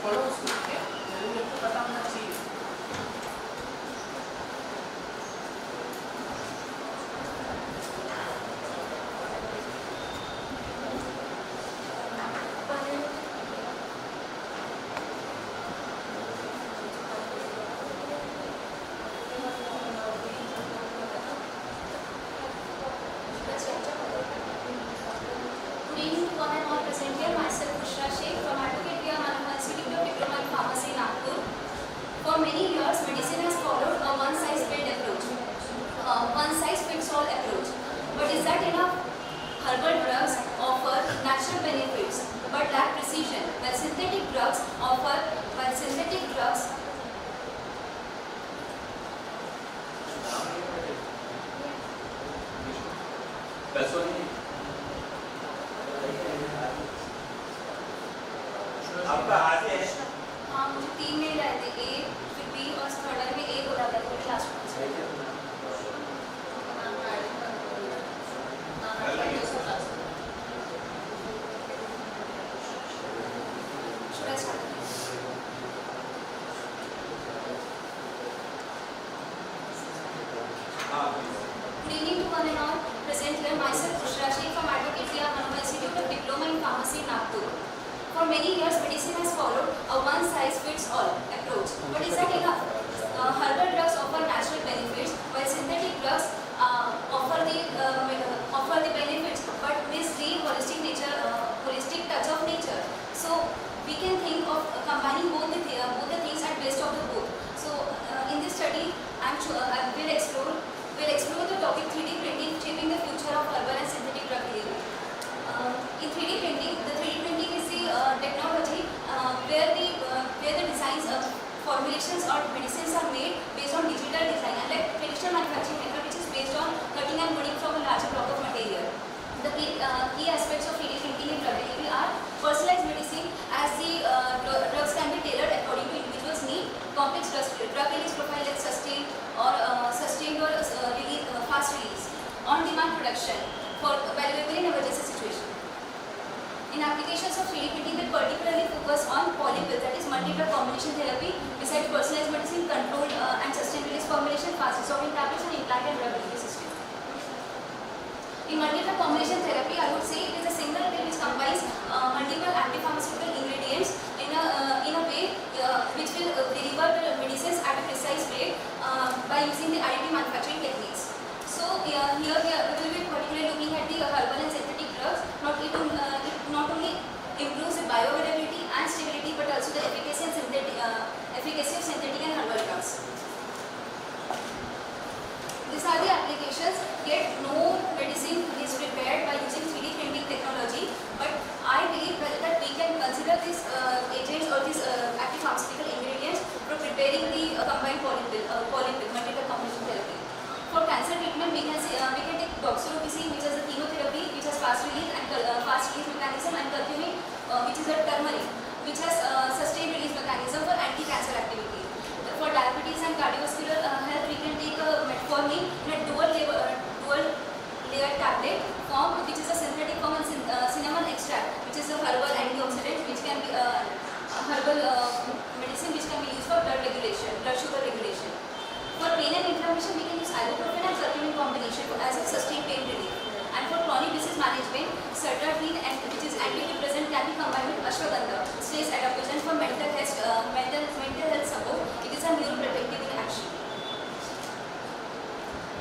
पढ़ो उसको क्या जरूरी तो पता होना चाहिए। For many years, medicine has followed a one-size-fits approach, one-size-fits-all approach. But is that enough? Herbal drugs offer natural benefits but lack precision, while synthetic drugs आपका आगे है। हाँ मुझे 3 में लाए थे, ए फिर बी और थर्ड में ए बोला था तो लास्ट में Good evening to one and all. Present here myself Bushra Sheikh from Advocate Hanuman Institute of Diploma in Pharmacy, Nagpur. For many years, medicine has followed a one-size-fits-all approach. But is that enough? Herbal drugs offer natural benefits, while synthetic drugs offer the benefits, but miss the holistic touch of nature. So we can think of combining both the things at best of the both. So in this study, we'll explore the topic 3D printing, shaping the future of herbal and synthetic drug delivery. In 3D printing, the 3D printing is the technology where the designs of formulations or medicines are made based on digital design, unlike traditional manufacturing method which is based on cutting and coding from a larger block of material. The key aspects of 3D printing in drug delivery are personalized medicine, as the drugs can be tailored according to individuals' need, complex drug release profile like sustained or fast release, on-demand production for available in emergency situation. In applications of 3D printing that particularly focus on polypill, that is multi-drug combination therapy, besides personalized medicine, controlled and sustained release formulation, fast dissolving tablets and implant and drug delivery system. In multi-drug combination therapy, I would say it is a single pill which combines multiple anti-pharmaceutical ingredients in a way which will deliver the medicines at a precise rate by using the additive manufacturing techniques. So here we will be particularly looking at the herbal and synthetic drugs. It not only improves the bioavailability and stability, but also the efficacy of synthetic and herbal drugs. These are the applications. Yet no medicine is prepared by using 3D printing technology, but I believe that we can consider these agents or these active pharmaceutical ingredients for preparing the combined polypill multiple combination therapy. For cancer treatment, we can take doxorubicin, which is a chemotherapy which has fast release mechanism, and curcumin, which is a turmeric, which has sustained release mechanism for anti-cancer activity. For diabetes and cardiovascular health, we can take metformin in a dual layer tablet form, which is a synthetic form, and cinnamon extract, which is a herbal antioxidant, which can be herbal medicine which can be used for blood sugar regulation. For pain and inflammation, we can use ibuprofen and curcumin combination as a sustained pain relief. And for chronic disease management, sertraline, which is antidepressant, can be combined with ashwagandha, stress adaptation. For mental health support, it is a neuroprotective in action.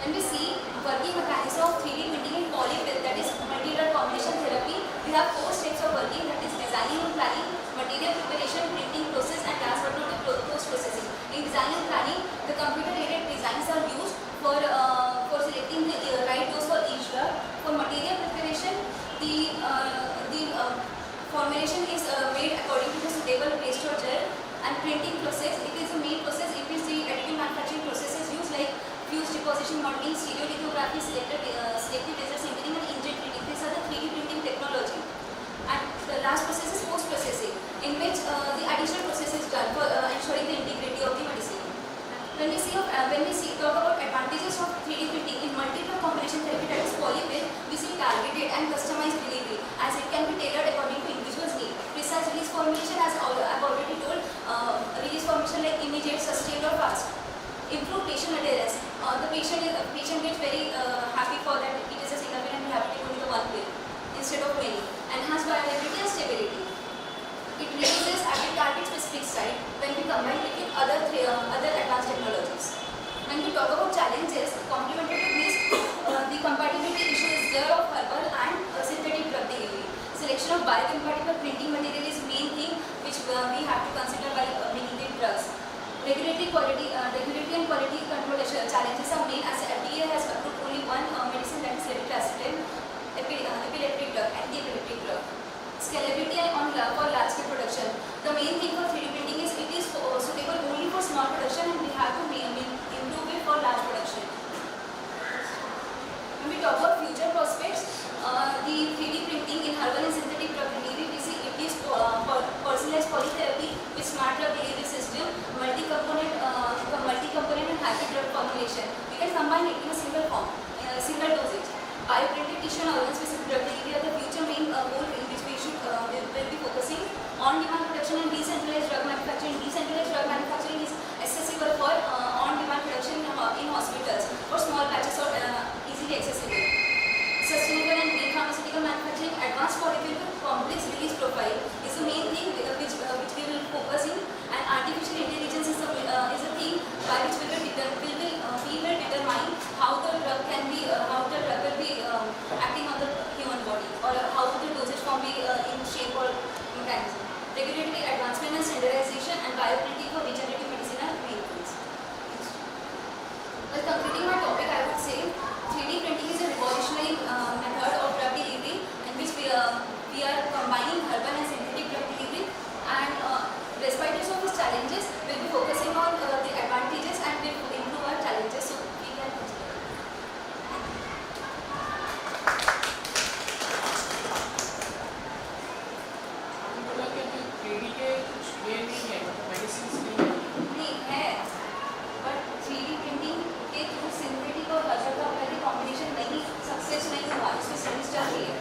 When we see working mechanism of 3D printing in polypill, that is multi-drug combination therapy, we have 4 steps of working, that is designing and planning, material preparation, printing process, and last but not the post-processing. In design and planning, the computer-aided designs are used for selecting the right dose for each drug. For material preparation, the formulation is made according to the suitable paste or gel. And printing process, it is the main process in which the additive manufacturing process is used, like fuse deposition modeling, stereolithography, selective laser sintering, and inkjet printing. These are the 3D printing technology. And the last process is post-processing, in which the additional process is done for ensuring the integrity of the medicine. When we talk about advantages of 3D printing in multi-drug combination therapy, that is polypill, we see targeted and customized delivery, as it can be tailored according to individual's need. Precise release formulation, as I've already told, It reduces target specific site when we combine it with other advanced technologies. When we talk about challenges, complementary to this, the compatibility issue is there of herbal and synthetic drug delivery. Selection of biocompatible printing material is main thing which we have to consider while making the drugs. Regulatory and quality control challenges are main as FDA has approved only one medicine, that is levetiracetam, epileptic drug, anti-epileptic drug. Scalability for large scale production. The main thing for 3D printing is it is suitable only for small production, and we have to improve it for large production. When we talk about future prospects, the 3D printing in herbal and synthetic drug delivery, we see it is personalized polytherapy with smart drug delivery system, multi-component and hybrid drug formulation. We can combine it in a single form, single dosage. Bioprinted tissue and organ-specific drug delivery are the future main goal in which we should will be focusing. On-demand production and decentralized drug manufacturing. Decentralized drug manufacturing is accessible for on-demand production in hospitals for small batches or easily accessible. Sustainable and green pharmaceutical manufacturing. Advanced polyfill complex release profile is the main thing which we will focus in, and artificial intelligence is a thing by which we will determine how the drug will be acting on the human body, or how the dosage form be in shape or mechanism. Regulatory advancement and standardization and bioprinting for regenerative medicine are main things. Well, concluding my topic, I would say 3D printing is a revolutionary method of drug delivery in which we are combining herbal and synthetic drug delivery, and despite of its challenges, we will be focusing on the advantages and we will improve our challenges so we can consider. नहीं है, but 3D printing के through synthetic और herbal का पहले combination success नहीं हुआ, इसमें studies चल रही है.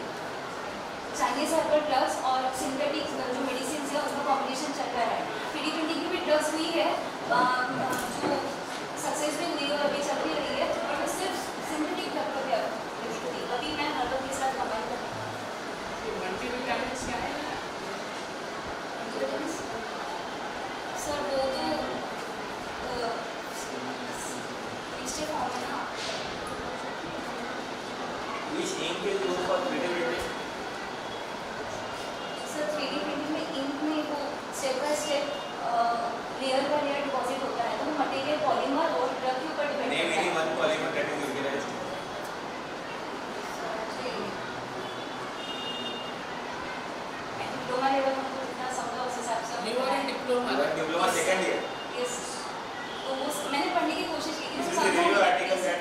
चाइनीज हर्बल ड्रग्स और सिंथेटिक जो मेडिसिन है उसका कॉम्बिनेशन चल रहा है. 3D प्रिंटिंग की भी ड्रग्स हुई है जो सक्सेस भी हुई और अभी चल भी रही है, बट सिर्फ सिंथेटिक ड्रग पर अभी मैं हर्बल के साथ कंबाइन कर सर वो तो इससे फॉर्म है ना. Which ink is used for 3D printing? Sir 3D printing में इंक में वो step by step layer by layer deposit होता है, तो वो मटेरियल पॉलीमर और ड्रग के ऊपर डिपेंड Name करता any है. one polymer that is utilized. Diploma level में तो इतना समझा उस हिसाब से. Diploma second year. यस, तो वो मैंने पढ़ने की कोशिश की This थी. is the review article that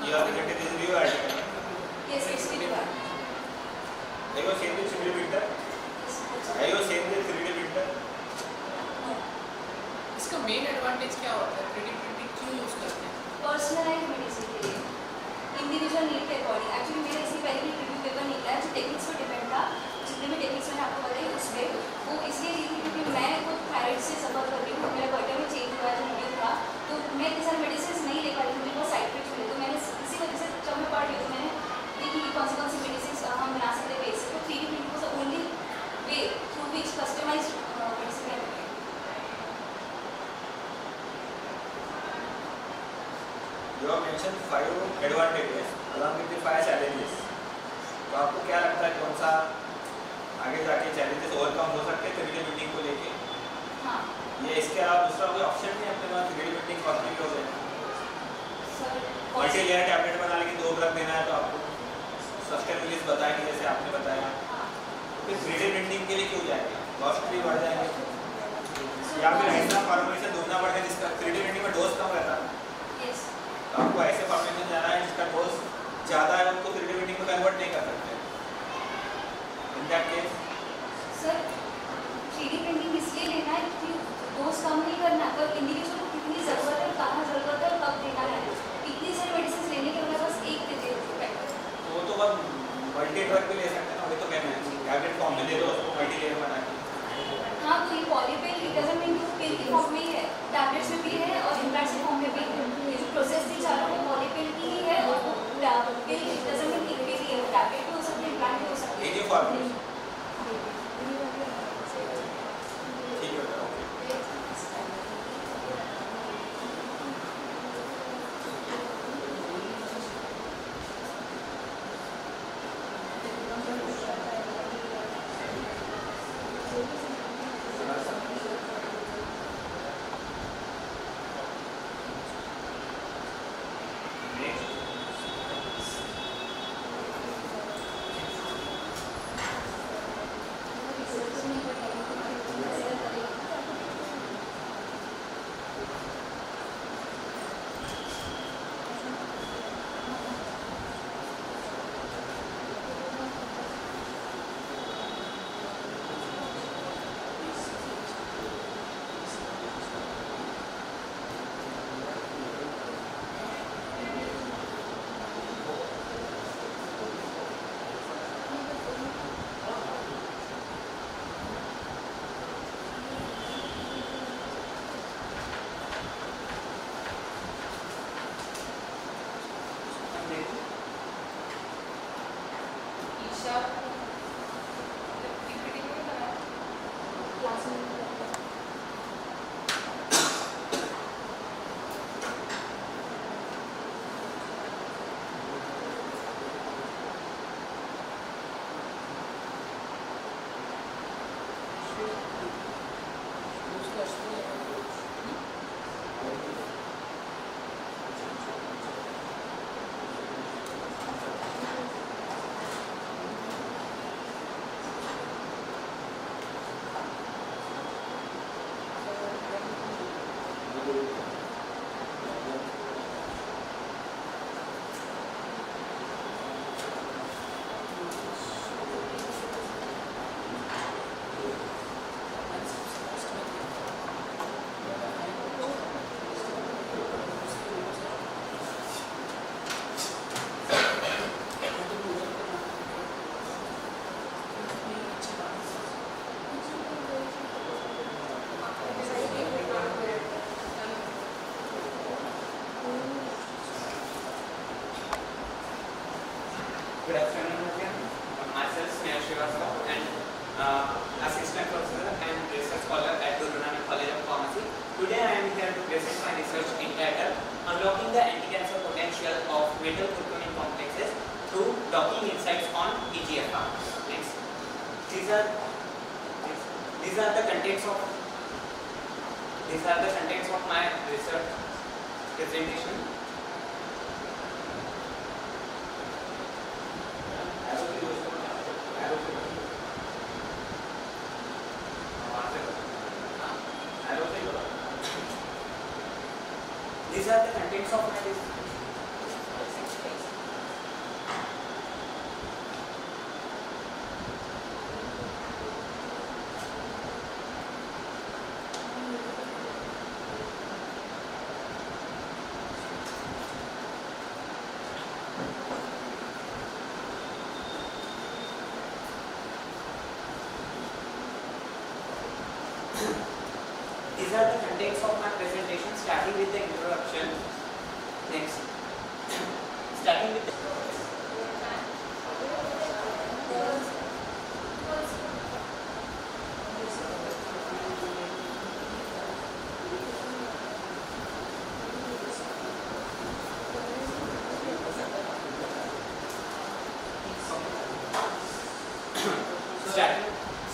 you have written. This review article. Yes, it's review है. Are you same with 3D printer? Are you same with 3D printer? इसका मेन एडवांटेज क्या होता है? 3D प्रिंटिंग क्यों use करते हैं? Personalised medicine के लिए, इंडिविजुअल नीड के अकॉर्डिंग. एक्चुअली मेरा इससे पहले भी रिव्यू पेपर निकला है जो टेक्निक्स पर डिपेंड था. जितने भी टेक्निक्स मैंने आपको बताई उसमें वो इसलिए ली थी क्योंकि मैं खुद थायराइड से सफ़र कर रही हूँ. मेरा क्वार्टर में चेंज हुआ है जो मीडियम था, तो मैं इतने सारे मेडिसिन नहीं ले पा रही थी, मेरे को साइड इफेक्ट्स मिले. तो मैंने इसी वजह से जब मैं पढ़ रही हूँ तो मैंने देखी कि कौन सी मेडिसिन हम बना सकते हैं बेस से. तो 3D printing was the only way through which customized medicine can be. You have mentioned 5 advantages along with the 5 challenges. तो आपको क्या लगता है कौन सा आगे जाके challenges ओवरकम हो सकते हैं 3D printing को लेके? हाँ ये इसके अलावा दूसरा कोई ऑप्शन नहीं अपने पास? 3D printing कॉस्टली हो गई. सर. मल्टी लेयर टैबलेट बना लेकिन 2 ड्रग देना है तो आपको सस्टेन रिलीज बताया कि जैसे आपने बताया, फिर 3D प्रिंटिंग के लिए क्यों जाएगा? कॉस्ट भी बढ़ जाएंगे या फिर ऐसा फॉर्मुलेशन ढूंढना पड़ेगा जिसका 3D प्रिंटिंग में डोज कम रहता है. यस. तो आपको ऐसे फॉर्मुलेशन जाना है जिसका डोज ज़्यादा है, उनको 3D प्रिंटिंग में कन्वर्ट नहीं कर सकते. In that case sir 3D printing इसलिए लेना है कि डोज कम नहीं करना, पर इंडिविजुअल को कितनी ज़रूरत है, कहाँ ज़रूरत है और कब देना है. इतनी सारी मेडिसिन लेने के बाद बस एक देते हैं. तो वो तो बस मल्टी ड्रग भी ले सकते हैं. अभी तो कहना है टैबलेट फॉर्म में दे दो उसको मल्टी लेयर बना के. हाँ, तो ये पॉलीपिल इट डजंट मीन पिल की फॉर्म में ही है, टैबलेट्स में भी है और इम्प्लांट्स की फॉर्म में भी है. ये जो प्रोसेस थी चालू वो पॉलीपिल की ही है और पिल इट डजंट मीन पिल भी है, टैबलेट भी हो सकते हैं, इम्प्लांट भी हो सकते हैं. एक ही formulation Assistant Professor and Research Scholar at Guru Nanak College of Pharmacy. Today I am here to present my research entitled Unlocking the Anti-Cancer Potential of Metal Curcumin Complexes through Docking Insights on EGFR. Next. These are the contents of my research presentation. These are the contents of my research. These are the contents of my presentation, starting with the introduction. Next. Starting with the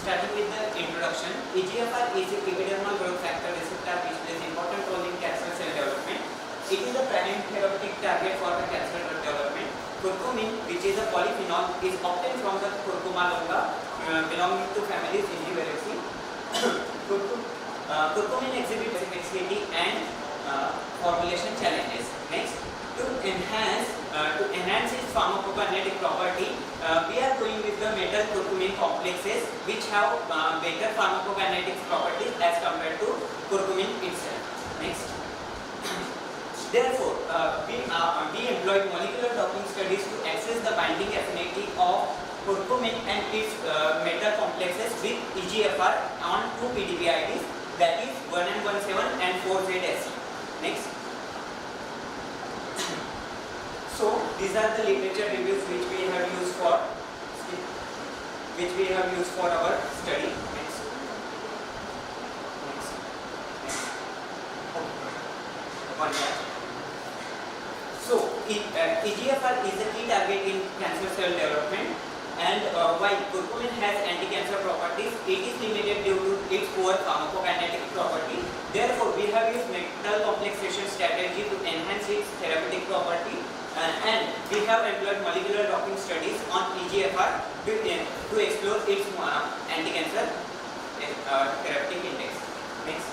Starting with the introduction, EGFR is a epidermal growth factor receptor which plays important role in cancer cell development. It is the prime therapeutic target for the cancer drug development. Curcumin, which is a polyphenol, is obtained from the Curcuma longa, belonging to families Indigeraceae. Curcumin exhibits specificity and formulation challenges. Next, to enhance its pharmacokinetic property, we are going with the metal curcumin complexes, which have better pharmacokinetic properties as compared to curcumin itself. Next. Therefore, we employed molecular docking studies to assess the binding affinity of curcumin and its metal complexes with EGFR on two PDB-IDs, that is 1N17 and 4ZSE. Next. So these are the literature reviews which we have used for our study. Next. One more. So EGFR is a key target in cancer cell development, and while curcumin has anti-cancer properties, it is limited due to its poor pharmacokinetic property. Therefore, we have used metal complexation strategy to enhance its therapeutic property. And we have employed molecular docking studies on EGFR to explore its anti-cancer therapeutic index. Next.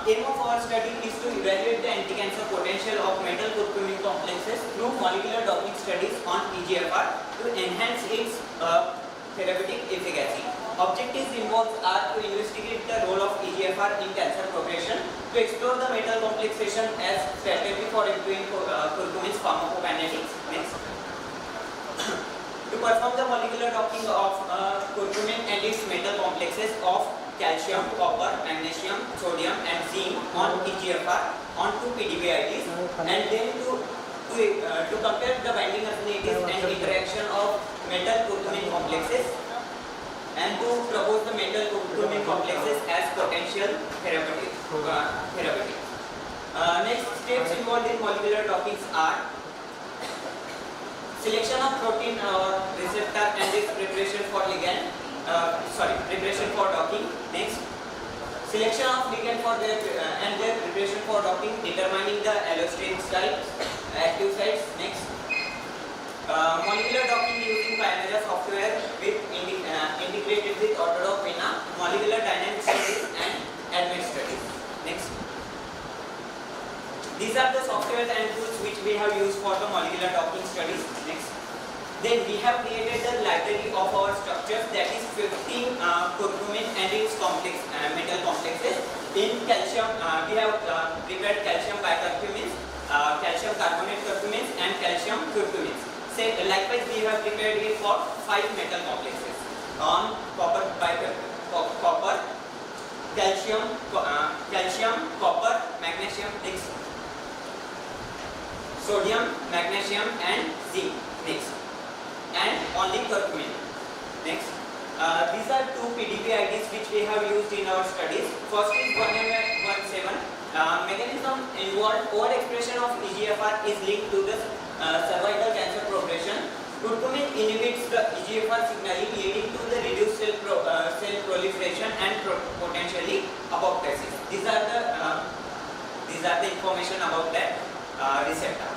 Aim of our study is to evaluate the anti-cancer potential of metal curcumin complexes through molecular docking studies on EGFR to enhance its therapeutic efficacy. Objectives involved are to investigate the role of EGFR in cancer progression, to explore the metal complexation as strategy for improving curcumin's pharmacokinetics. Next. To perform the molecular docking of curcumin and its metal complexes of calcium, copper, magnesium, sodium and zinc on EGFR on two PDB-IDs, and then to compare the binding affinities and interaction of metal curcumin complexes, and to propose the metal curcumin complexes as potential therapeutic. Next steps involved in molecular dockings are selection of protein or receptor and its preparation for preparation for docking. Next, selection of ligand for their preparation for docking, determining the allosteric site, active sites. Next, molecular docking using Pioneer software with integrated with Autodoc Vena, molecular dynamic studies and admin studies. Next, these are the software and tools which we have used for the molecular docking studies. Next, then we have created the library of our structures, that is 15 curcumin and its metal complexes. In calcium, we have prepared calcium bicurcumins, calcium carbonate curcumins and calcium curcumins. Likewise, we have prepared it for 5 metal complexes on copper, calcium, copper, magnesium, sodium, magnesium and zinc. Next, and only curcumin. Next, These are two PDP IDs which we have used in our studies. First is 1M17. Mechanism involved overexpression of EGFR is linked to the cervical cancer progression. Curcumin inhibits the EGFR signaling, leading to the reduced cell proliferation and potentially apoptosis. These are the information about that receptor.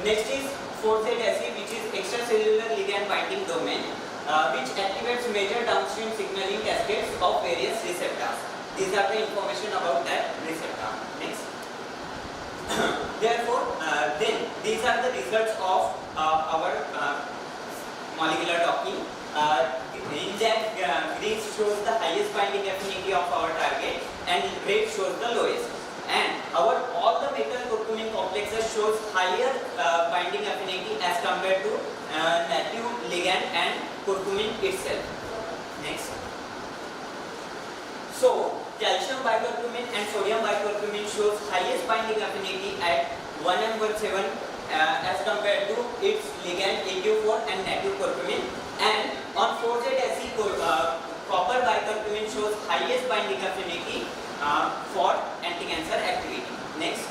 Next is 4Z-ACE, which is extracellular ligand binding domain, which activates major downstream signaling cascades of various receptors. These are the information about that receptor. Next. Therefore, then these are the results of our molecular docking. In that, green shows the highest binding affinity of our target, and red shows the lowest. And all the metal curcumin complexes shows higher binding affinity as compared to native ligand and curcumin itself. Next. So, calcium bicurcumin and sodium bicurcumin shows highest binding affinity at 1M17 as compared to its ligand AQ4 and native curcumin. And on 4Z-ACE, copper bicurcumin shows highest binding affinity for anti-cancer activity. Next.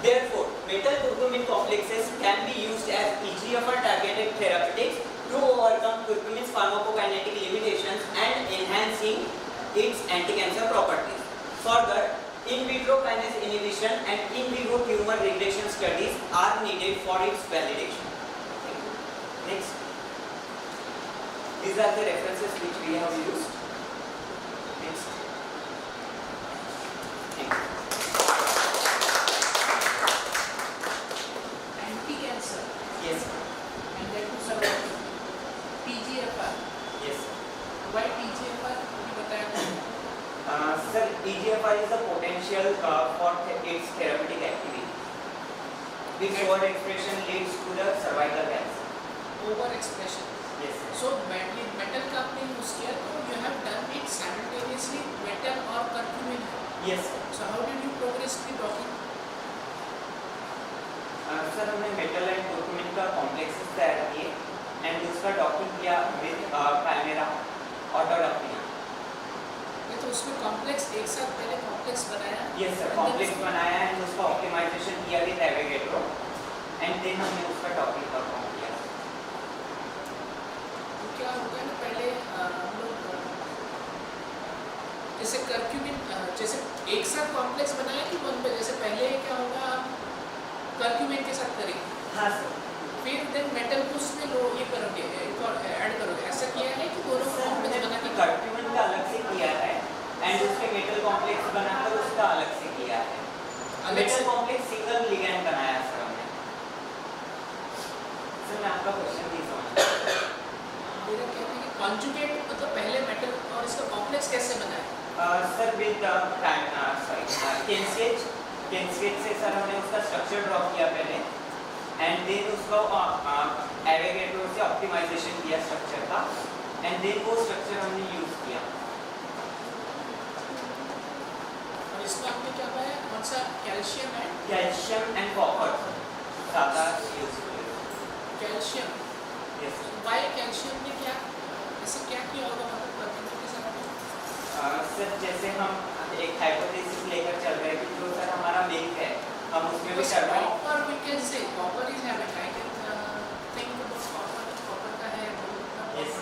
Therefore, metal curcumin complexes can be used as EGFR targeted therapeutics to overcome curcumin's pharmacokinetic limitations and enhancing its anti-cancer properties. Further, in vitro kinase inhibition and in vivo tumor regression studies are needed for its validation. Next. These are the references which we have used. Next. Anti-cancer. Yes. And that to survive. TGFR. Yes. Why TGFR? You बताया Sir, EGFR is the potential for its therapeutic activity. This overexpression leads to the cervical cancer. overexpression. Yes. So metal का आपने use किया तो you have done it simultaneously metal और curcumin. Yes. So how did you progress the docking? Sir हमने metal and curcumin का complexes तैयार किए and उसका डॉकिंग किया विद कैमरा ऑटोडॉकिंग. तो उसमें कॉम्प्लेक्स एक साथ पहले कॉम्प्लेक्स बनाया. यस सर, कॉम्प्लेक्स बनाया एंड उसका ऑप्टिमाइजेशन किया विद एवेगेट्रो एंड देन हमने उसका डॉकिंग परफॉर्म किया. तो क्या होगा ना पहले हम लोग जैसे कर्क्यूमिन जैसे एक साथ कॉम्प्लेक्स बनाया कि वन पे जैसे पहले क्या होगा आप कर्क्यूमिन के साथ करेंगे. हाँ सर. फिर देन मेटल को उसमें लो ये करोगे ऐड करोगे. ऐसा किया है कि दोनों कॉम्प्लेक्स बना के कर्क्यूमिन का अलग से किया है एंड उसके मेटल कॉम्प्लेक्स बनाकर उसका अलग से किया है. मेटल कॉम्प्लेक्स सिंगल लिगैंड बनाया सर हमने. सर मैं आपका क्वेश्चन नहीं समझ. मेरा कहना है कि कॉन्जुगेट मतलब पहले मेटल और इसका कॉम्प्लेक्स कैसे बनाया? सर विद केंसेज से सर हमने उसका स्ट्रक्चर ड्रॉ किया पहले एंड देन उसको एवेगेट्रो से ऑप्टिमाइजेशन किया स्ट्रक्चर का एंड देन वो स्ट्रक्चर हमने यूज किया. और इसमें आपने क्या पाया? कौन सा कैल्शियम एंड कॉपर ज़्यादा यूज किया. कैल्शियम. यस. वाई कैल्शियम ने क्या ऐसे क्या किया होगा मतलब कर्क्यूमिन के साथ? सर जैसे हम एक हाइपोथेसिस लेकर चल रहे हैं कि जो सर हमारा मिल्क है हम उसमें भी चल रहे हैं. Copper we can say copper is having I can think about copper का है Yes.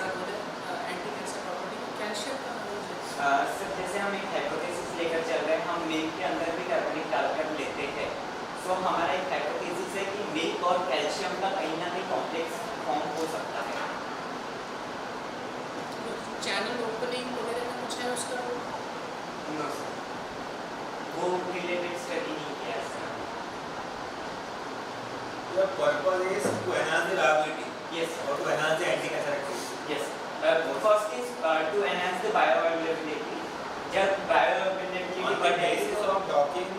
Anti cancer property. Calcium का रोल है. सर जैसे हम एक हाइपोथेसिस लेकर चल रहे हैं हम मिल्क के अंदर भी कार्बनिक डालकर लेते हैं. सो हमारा एक हाइपोथेसिस है कि मिल्क और कैल्शियम का कहीं ना कहीं कॉम्प्लेक्स फॉर्म हो सकता है. चैनल ओपनिंग वगैरह में कुछ है उसका रोल? नो सर, वो रिलेटेड स्टडी नहीं किया sir. The purpose is to enhance the viability. Yes. Or to enhance the anti-cancer activity. Yes. First is to enhance the bioavailability. जब bioavailability On the बढ़ेगी basis तो of docking,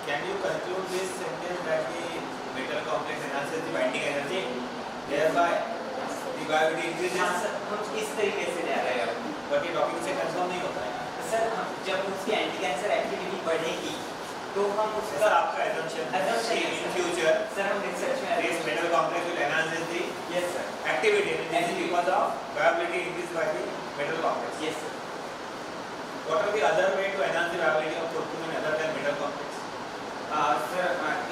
can you conclude this sentence that the metal complex enhances the binding energy, thereby the viability increases? हाँ sir, हम इस तरीके से जा रहे हैं. But ये docking से confirm नहीं होता है. सर जब उसकी एंटी कैंसर एक्टिविटी बढ़ेगी तो हम उसका सर आपका assumption in future सर हम रिसर्च में this metal complex will enhance the yes sir activity and this is because of viability increased by the metal complex. Yes sir What are the other way to enhance the viability of curcumin other than metal complex? sir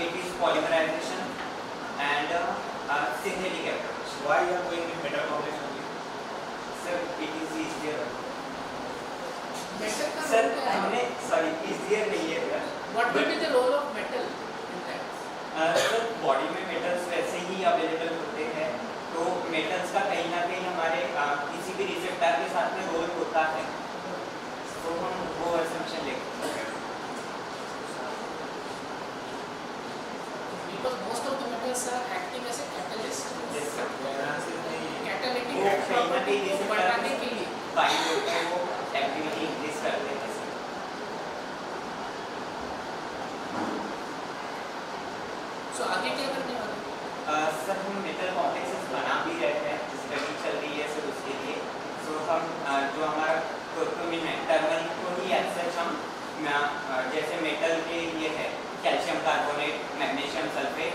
it is polymerization and synthetic approach. Why you are going with metal complex only? Sir it is easier. Metal का sir role क्या है? हमने sorry easier नहीं है sir. What will be the role of metal in that? Sir body में metals वैसे ही available होते हैं, तो मेटल्स का कहीं ना कहीं हमारे किसी भी रिसेप्टर के साथ में रोल होता है, तो हम वो असम्पशन लेते हैं. Because most of the metals are acting as a catalyst. Yes, sir. Enhances the Catalytic वो कहीं ना कहीं property को बढ़ाने के लिए. बाइंड होकर वो एक्टिविटी इंक्रीज करते हैं सर. So आगे क्या करने वाले? सर हम मेटल कॉम्प्लेक्सेस बना भी रहे हैं, स्टडी चल रही है सर उसके लिए. सो हम जो हमारा कुर्कुमिन है टर्मरिक को ही एज सच हम जैसे मेटल के ये है कैल्शियम कार्बोनेट, मैग्नीशियम सल्फेट,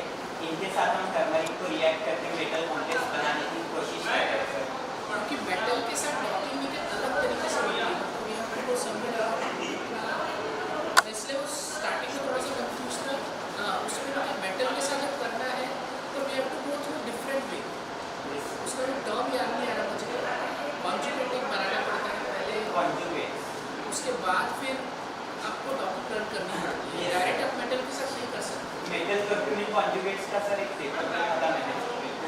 इनके साथ हम टर्मरिक को रिएक्ट करके मेटल कॉम्प्लेक्स बनाने की कोशिश कर रहे हैं सर. क्योंकि मेटल के साथ डॉकिंग में अलग तरीके से होती है, तो यहाँ पे को समझ रहा इसलिए वो स्टार्टिंग में थोड़ा सा कंफ्यूज था. उसमें मुझे मेटल के साथ जब करना है तो we have to go through different way. उसका जो टर्म याद नहीं आ रहा मुझे, कॉन्जुगेटिंग बनाना पड़ता है पहले, कॉन्जुगेट. उसके बाद फिर आपको डॉकिंग रन करनी पड़ती है. डायरेक्ट आप मेटल के साथ नहीं कर सकते. मेटल कर्क्यूमिन कॉन्जुगेट्स का सर एक पेपर बना था मैंने,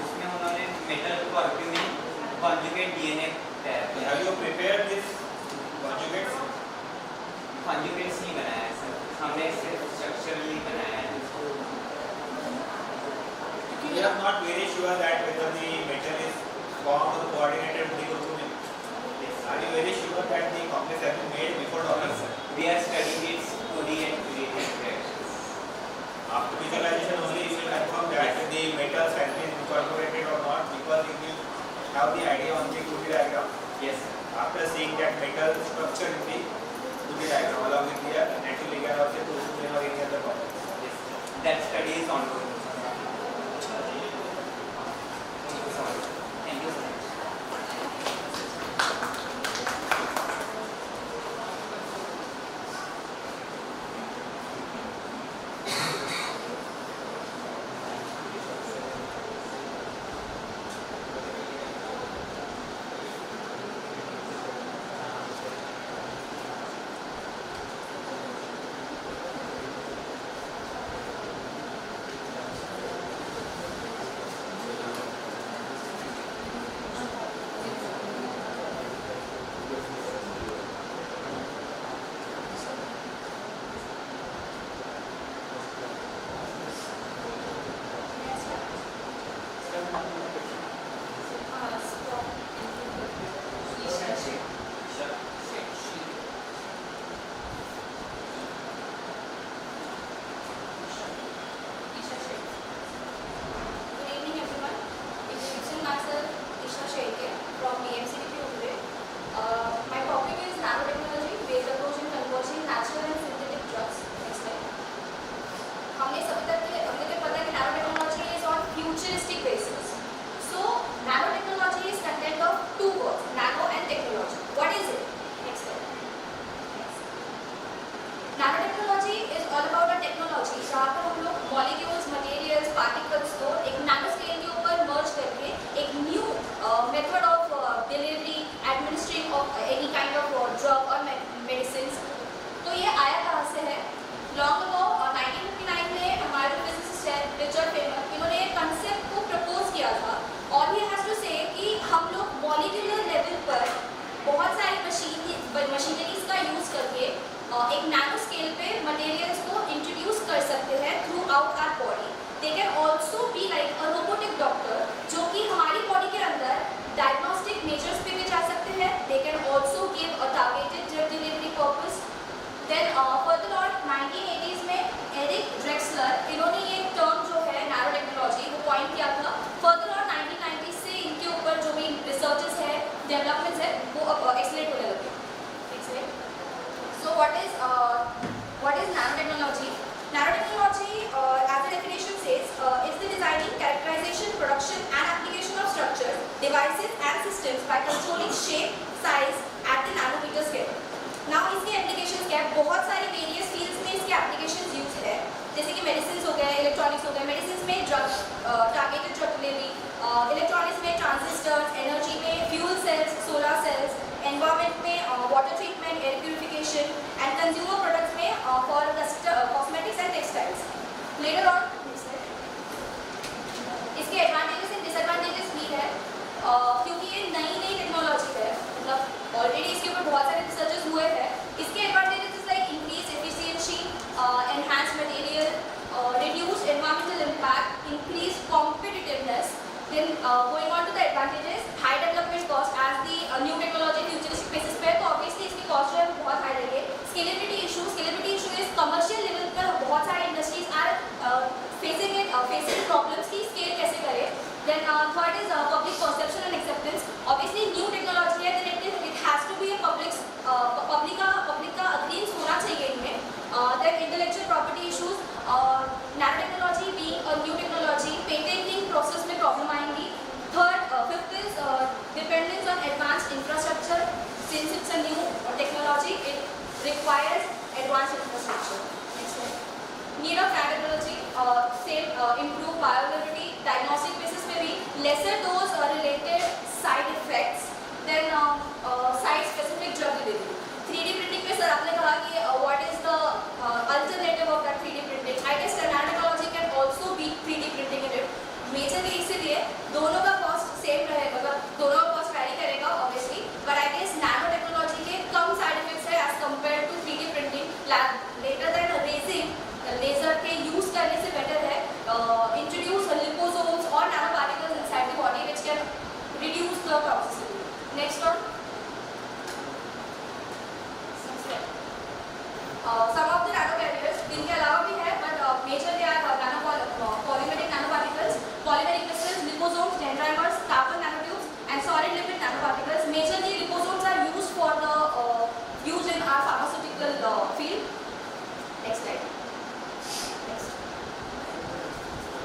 उसमें उन्होंने मेटल कर्क्यूमिन कॉन्जुगेट डीएनए तैयार किया. have you prepared this conjugates? Conjugates नहीं बनाया है सर, हमने सिर्फ स्ट्रक्चरली बनाया है. We are not very sure that whether the metal is formed or coordinated with the curcumin. Are you very sure that the complex has been made before docking? We are studying its 2D and 3D reactions. After visualization only you will confirm that the metals have been incorporated or not, because you will have the idea on the 2D diagram. Yes sir. After seeing that metal structure in the 2D diagram along with the natural ligand of the curcumin or any other complex. Yes sir. That study is ongoing. Thank you so much. एक nano scale पे materials को introduce कर सकते हैं throughout our body. They can also be like a robotic doctor जो कि हमारी body के अंदर डायग्नोस्टिक मेजर्स पे भी जा सकते हैं. They can also give a targeted drug delivery purpose. Then further on 1980s में एरिक ड्रेक्सलर इन्होंने ये टर्म जो है नैनो टेक्नोलॉजी वो पॉइंट किया था. फर्दर ऑन 1990s से इनके ऊपर जो भी रिसर्चेस है डेवलपमेंट्स है वो एक्सलेट होने लगे. So what is nanotechnology? systems by controlling shape, size at the nanometer scale. Now इसके एप्लीकेशंस क्या है? बहुत सारे वेरियस फील्ड्स में इसके एप्लीकेशंस यूज है, जैसे कि मेडिसिन हो गए, इलेक्ट्रॉनिक्स हो गए, मेडिसिन में drug targeted drug delivery, electronics में ट्रांजिस्टर्स, एनर्जी में fuel cells, solar cells, environment में water treatment, air purification and consumer products में for cosmetics and textiles. Later on इसके एडवांटेजेस एंड डिसएडवांटेजेस भी है, क्योंकि ये नई टेक्नोलॉजी है, मतलब ऑलरेडी इसके ऊपर बहुत सारे रिसर्चेस हुए हैं. इसके advantages is like increase efficiency, enhance material, reduce environmental impact, increase competitiveness. Then going on to the advantages, high development cost as the new technology futuristic basis पे, तो obviously इसकी cost जो है वो बहुत high रहेगी. Scalability issue is commercial level पर बहुत सारे industries are facing problems की scale कैसे करें. Then third is public perception and acceptance. Obviously new technology है, then it has to be a public का agreement होना चाहिए इनमें. Then intellectual property issues, nanotechnology being a new technology, patenting process में problem आएंगी. Fifth is dependence on advanced infrastructure. Since it's a new technology, it requires advanced infrastructure. Next slide. Need of nanotechnology, improve bioavailability, diagnostic basis में भी lesser dose related side effects. Then site specific drug delivery. 3D printing में sir आपने कहा कि what is the alternative of that 3D printing? I guess nanotechnology can also be 3D printing in it. Majorly इसीलिए दोनों का cost same रहेगा, मतलब दोनों का cost vary करेगा obviously, but I guess nanotechnology के कम side effects है as compared to 3D printing. Later than raising laser के use करने से better है introduce liposomes or nanoparticles inside the body which can reduce the toxicity. Next one. Some of the nano carriers इनके अलावा भी है, but majorly are polymeric nanoparticles, polymeric crystals, liposomes, dendrimers, carbon nanotubes, and solid lipid nanoparticles. Majorly liposomes are used for the use in our pharmaceutical field. Next slide. Next.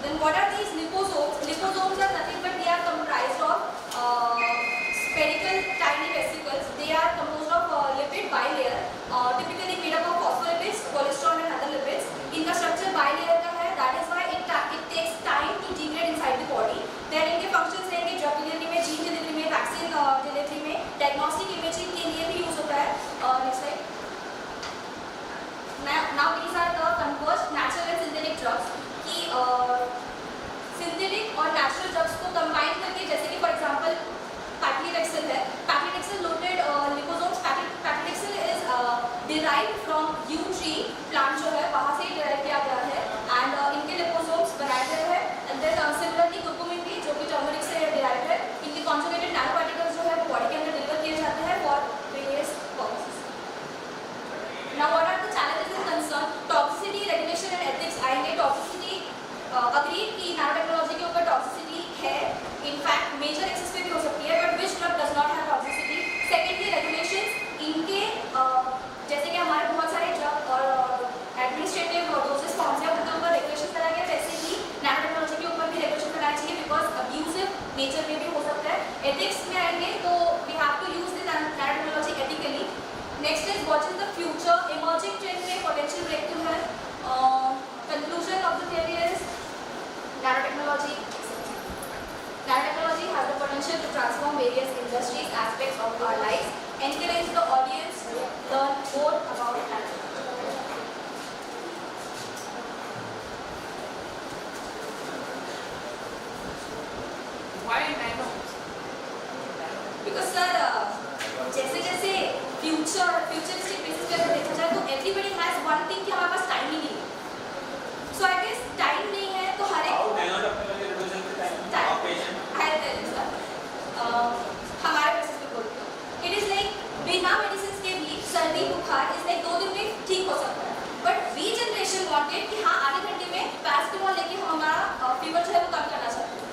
Then what are these liposomes? Liposomes are nothing but they are comprised of spherical tiny vesicles. They are composed of lipid bilayer, typically made up of phospholipids, cholesterol and other lipids. इनका structure bilayer का है, that is why it takes time to degrade inside the body. Then इनके functions रहेंगे drug delivery में, gene delivery में, vaccine delivery में, diagnostic imaging के लिए भी use होता है. Next slide. Now these are the converged natural and synthetic drugs. कि synthetic और natural drugs को combine करके, जैसे कि for example paclitaxel है, paclitaxel loaded liposomes. Paclitaxel is derived from yew tree plant जो है वहाँ से derive किया गया है, and इनके liposomes बनाए गए हैं. And then similarly curcumin भी जो कि turmeric से derived है, इनके conjugated nanoparticles जो है वो body के अंदर deliver किए जाते हैं for various purposes. Now what are the challenges and concerns? Toxicity, regulation and ethics आएंगे. Toxicity agreed कि nanotechnology के ऊपर toxicity है, in fact major excess पे भी हो सकती है, but which drug does not have toxicity? Secondly regulations, इनके जैसे कि हमारे बहुत सारे ड्रग और एडमिनिस्ट्रेटिव डोसेज फॉर्म्स हैं, उनके ऊपर रेगुलेशन कराया गया, वैसे ही नैनो टेक्नोलॉजी के ऊपर भी रेगुलेशन कराना चाहिए, बिकॉज अब्यूजिव नेचर में भी हो सकता है. एथिक्स में आएंगे तो we have to use the nano technology ethically. Next is what is the future. Emerging trend में पोटेंशियल ब्रेक थ्रू है. Conclusion of the theory is nanotechnology has the potential to transform various industries, aspects of our lives, encourage the audience to learn more about nanotechnology. Why nano? Because sir, जैसे futuristic basis पे अगर देखा जाए तो everybody has one thing कि हमारे पास time ही नहीं है. So I guess time नहीं है तो हर एक हमारे बेसिस पे बोलते हैं. इट इज लाइक बिना मेडिसिन के भी सर्दी बुखार इज लाइक 2 दिन में ठीक हो सकता है, बट वी जनरेशन वांटेड कि हाँ आधे घंटे में पैरासिटामोल लेके हम हमारा फीवर जो है वो कम करना चाहते हैं.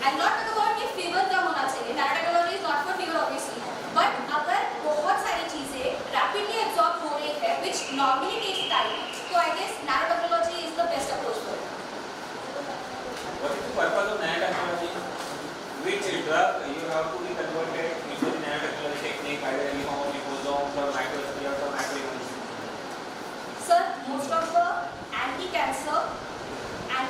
I am not talk about कि फीवर कम होना चाहिए. Nanotechnology is not for fever obviously, but अगर बहुत सारी चीजें रैपिडली एब्जॉर्ब हो रही है which normally takes time,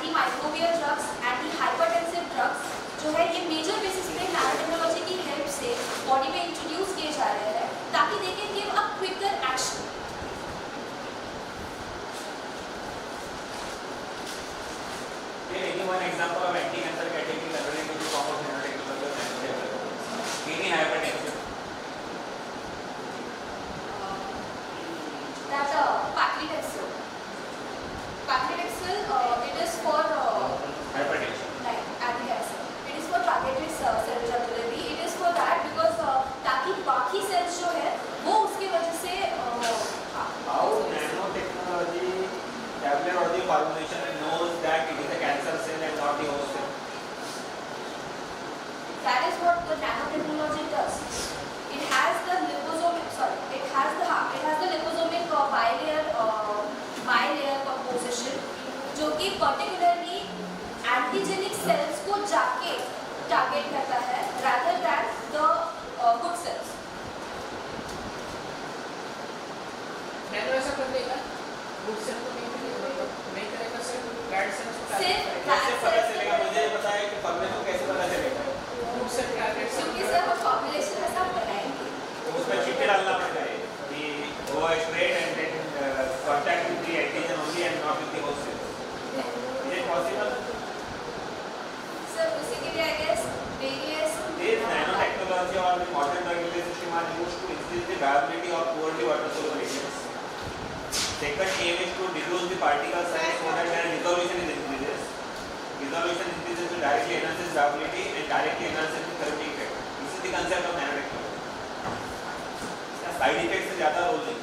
anti microbial drugs, anti hypertensive drugs जो है ये मेजर बेसिस पे नैनो टेक्नोलॉजी की हेल्प से बॉडी में इंट्रोड्यूस किए जा रहे हैं ताकि they can give a quicker action. Any one example of anti-cancer category converting into form of nanotechnology or nanotechnology? Any hypertension? That paclitaxel. Paclitaxel, it is for Hypertension. like anti-cancer. It is for targeted cell therapy. It is for that because ताकि बाकी cells जो है वो उसके वजह से How nanotechnology tablet or the formulation knows that it is a cancer cell and not the host cell? that is what the nanotechnology does. It has the liposomic bilayer composition जो कि particularly antigenic cells को जाके target करता है rather than the good cells. Nano ऐसा कर देगा, good cell को नहीं करेगा, सिर्फ बैड सेल्स को सिर्फ कैसे पता चलेगा? मुझे ये पता है कि फॉर्मूला कैसे पता चलेगा? गुड सेल टारगेट क्योंकि सर वो फॉर्मुलेशन ऐसा बनाएंगे. उसमें चिट्ठी डालना पड़ता है कि go straight and then contact with the antigen only and not with the host cell. Is it possible? Sir उसी के लिए I guess various This nanotechnology or the modern drug release system are used to increase the viability of poorly water soluble agents. Second aim is to reduce the particle size so that their resolution increases. Resolution increases to directly enhances viability and directly enhances the therapeutic effect. This is the concept of nanotechnology. Side effect से ज़्यादा role नहीं,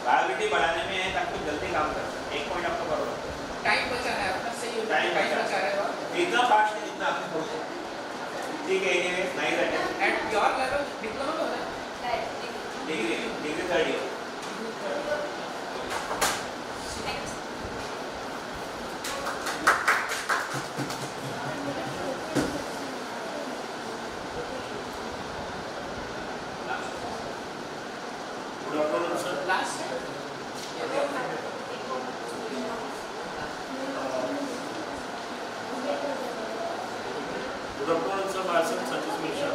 viability बढ़ाने में है ताकि जल्दी काम कर सके. एक पॉइंट आपको करो, टाइम बचा है अपना, सही होता है, टाइम टाइम बचा बचा रहे हो इतना फास्ट है जितना आपने सोचा. ठीक है, anyway nice attempt. At your level diploma में हो रहा है. Degree third year. Last Good afternoon, sir. Myself, Satish Mishra.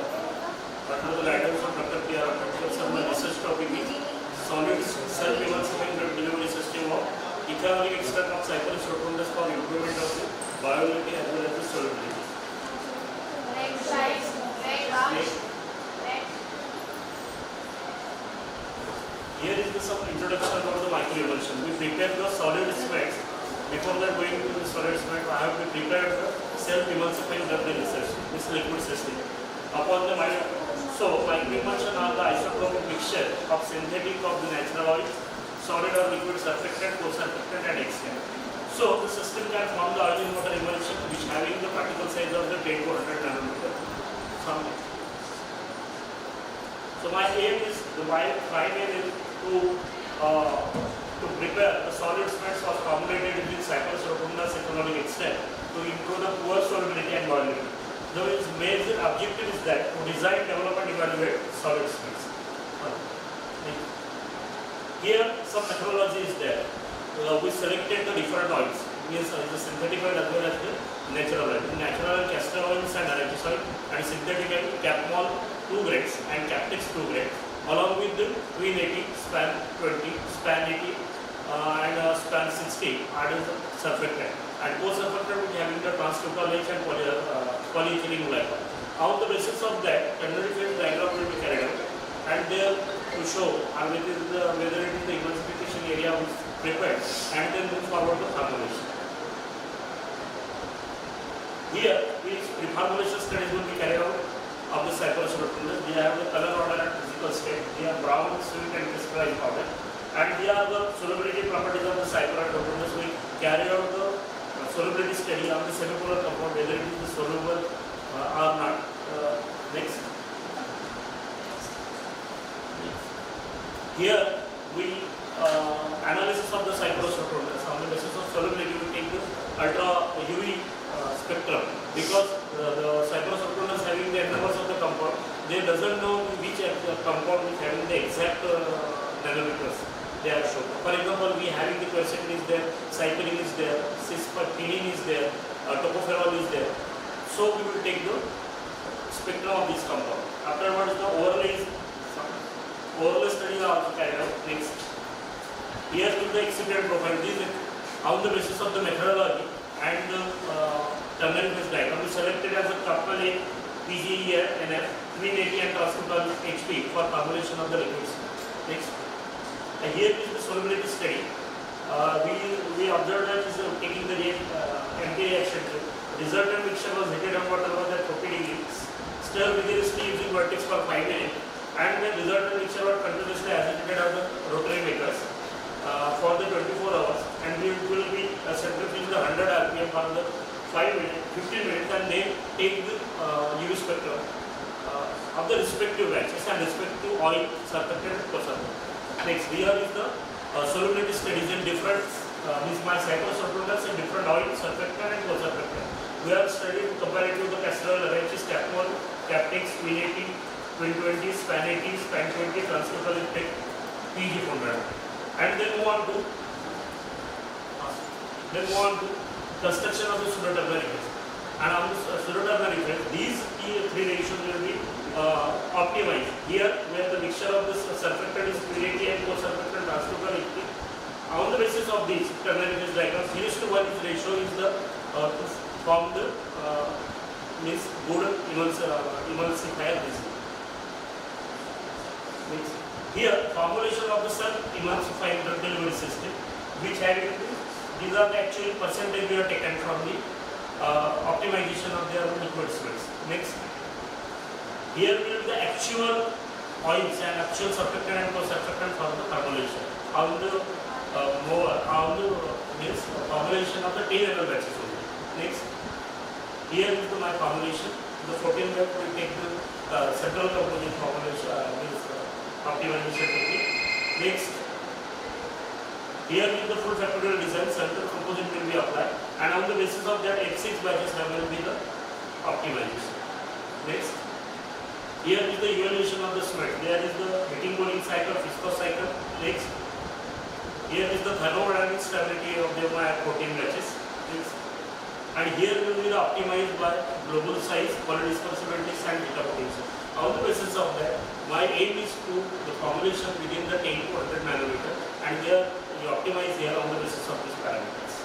Under the guidance of Dr. P. R. Ambedkar, sir, my research topic is solid self-emulsifying drug delivery system of ethanolic extract of Cyperus rotundus for improvement of the viability as well as the solubility. Here is the some introduction of the microemulsion. We prepare the solid specs. Before that going to the solid spec, I have to prepare the self-emulsifying drug delivery system, this liquid system. Upon the microemulsion are the isotopic mixture of synthetic of the natural oils, solid or liquid surfactant, co-surfactant and extract. So the system can form the oil in water emulsion which having the particle size of the 10 to 100 nanometer. So my aim is, my prime aim is to prepare the solid specs of formulated with Cyperus rotundus ethanolic extract to improve the poor solubility and viability. The major objective is that to design, develop and evaluate solid specs. Here some methodology is there. We selected the different oils. Means the synthetic oil as well as the natural oil. Natural oil, castor oils and arachis oil, and synthetic oil, Capmol 2 grades and Captex 2 grades, along with the Twin 80, Span 20, Span 80 and Span 60 are the surfactant. And co-surfactant which having the trans-glucose and polyethylene glycol. On the basis of that, ternary phase diagram will be carried out, and there to show whether it is the emulsification area which is prepared, and then move forward to formulation. Here, these reformulation studies will be carried out of the Cyperus rotundus. They have the color order and physical state. They are brown, sweet and crystallized powder. And they are the solubility properties of the Cyperus rotundus. We carry out the solubility study of the semipolar compound, whether it is soluble or not. Next. Here we analysis of the Cyperus rotundus on the basis of solubility. We take the ultra UV spectrum, because the Cyperus rotundus having the numbers of the compound, they doesn't know which compound is having the exact nanometers. they are shown. For example, we having the quercetin is there, cyclin is there, cisplatin is there, tocopherol is there. So we will take the spectrum of this compound. Afterwards, the overlay studies are also carried out. Next, here is the excipient profile. This is on the basis of the methodology and the terminal phase diagram. We selected as a couple A, PGE, NF, mean AT and transcriptal HP for formulation of the liquids. Next, here is the solubility study. We observed that is taking the MK reaction. Resultant mixture was heated on water was at 40 degrees. Stir vigorously using vertex for 5 minutes, and the resultant mixture was continuously agitated on the rotary makers for the 24 hours, and we will be centrifuging the 100 rpm for the 5 minutes, 15 minutes, and then take the UV spectrum of the respective batches and respective oil, surfactant and co-surfactant. Next, here is the solubility studies in different these my cyclosulfonals in different oil, surfactant and co-surfactant. We have studied comparative the castor oil, arranges Capmol, Captex, Min80, Twin20, Span80, Span20, transcriptal effect, PG400. And then move on to construction of the pseudo-terminal effects. And on the pseudo-terminal effects, these three ratios will be optimized. Here, where the mixture of the surfactant is Min80 and co-surfactant transcriptal effect. On the basis of these terminal effects diagram, 3:1 ratio is the to form the means good emulsifier. Here, formulation of the self-emulsifying drug delivery system, which having these are the actual percentage we have taken from the optimization of their liquid splits. Next, here will be the actual oils and actual surfactant and co-surfactant for the formulation. On the means formulation of the 10 ml batches only. Next, here is my formulation. The 14 ml will take the central component formulation means optimization technique. Next, here is the full factorial design, central composite will be applied, and on the basis of that F6 batches will be the optimization. Next, here is the evaluation of the sweat. There is the heating cooling cycle, viscous cycle. Next, here is the thermodynamic stability of the 14 batches. Next, and here will be the optimized by global size, polar dispersibility and beta potential. On the basis of that, my aim is to the formulation within the 10 to 100 nanometer, and there we optimize here on the basis of these parameters.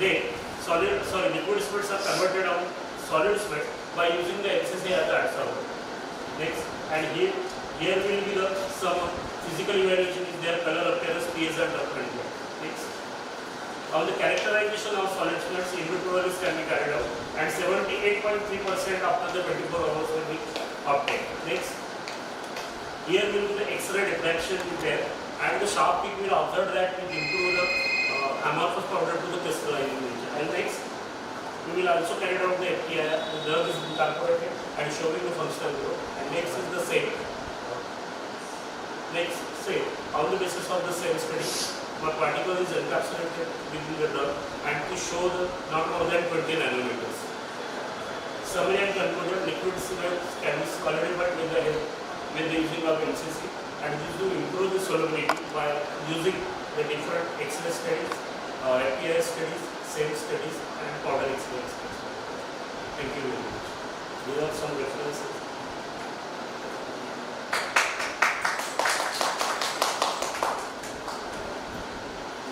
Then liquid splits are converted on solid split by using the XSA as the adsorber. Next, and here will be the some physical evaluation is there, color appearance, pH and reference. Next, on the characterization of solid splits, in vitro can be carried out, and 78.3% after the 24 hours will be obtained. Next, here will be the X-ray diffraction is there, and the sharp peak will observe that will improve the amorphous powder to the crystalline nature. And next, we will also carry out the FTI, the drug is incorporated and showing the functional growth. And next is the same. Next, same. On the basis of the same study, one particle is encapsulated within the drug and to show the not more than 20 nanometers. Summary and conclusion: liquid solutions can be solidified with the using of MCC, and this will improve the solubility by using the different X-ray studies, FTI studies, same studies, and powder X-ray studies. Thank you very much. These are some references.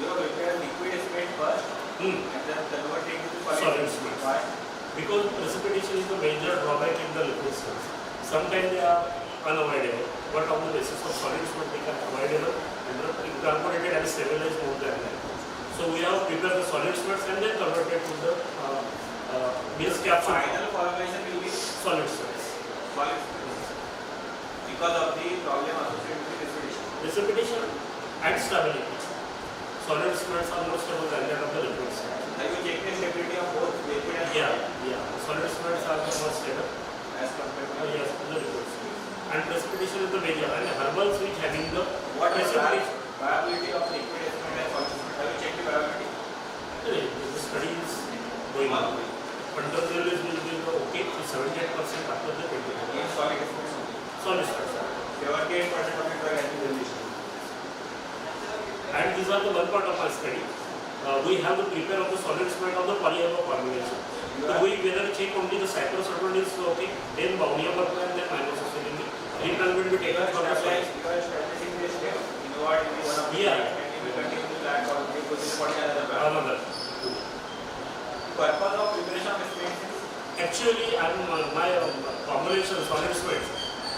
You have prepared liquid state first, and then converting to Solid state. Why? Because precipitation is the major drawback in the liquid states. Sometimes they are unavoidable, but on the basis of solid state they are avoidable and incorporated and stabilized more than that. So we have prepared the solid states and then converted to the base capsule. Final formulation will be Solid states. solid state. Because of the problem associated with precipitation. Precipitation and stability. Solid states are more stable than that of the liquid state. Have you checked the stability of both liquid and Yeah. Solid states are the more stable. as compared to Yes, the liquid state. And precipitation is the major, and herbals which having the what is the precipitation. viability of liquid estimate and solid state? Have you checked the viability? The study is going on. Control is will be okay to 78% after the 20. In solid estimate only. Solid states. 78% of the drug has been released. And these are the one part of our study. We have to prepare of the solid cement of the polyamide formulation. So we whether check only the cyclosorphan is okay, then polyamide and then microcycline. Return will be taken from the solid. You are establishing this step. You know what? One of the Yeah. and you will continue to that or you go to another part. Another. Purpose of preparation of cement is Actually, my formulation solid cement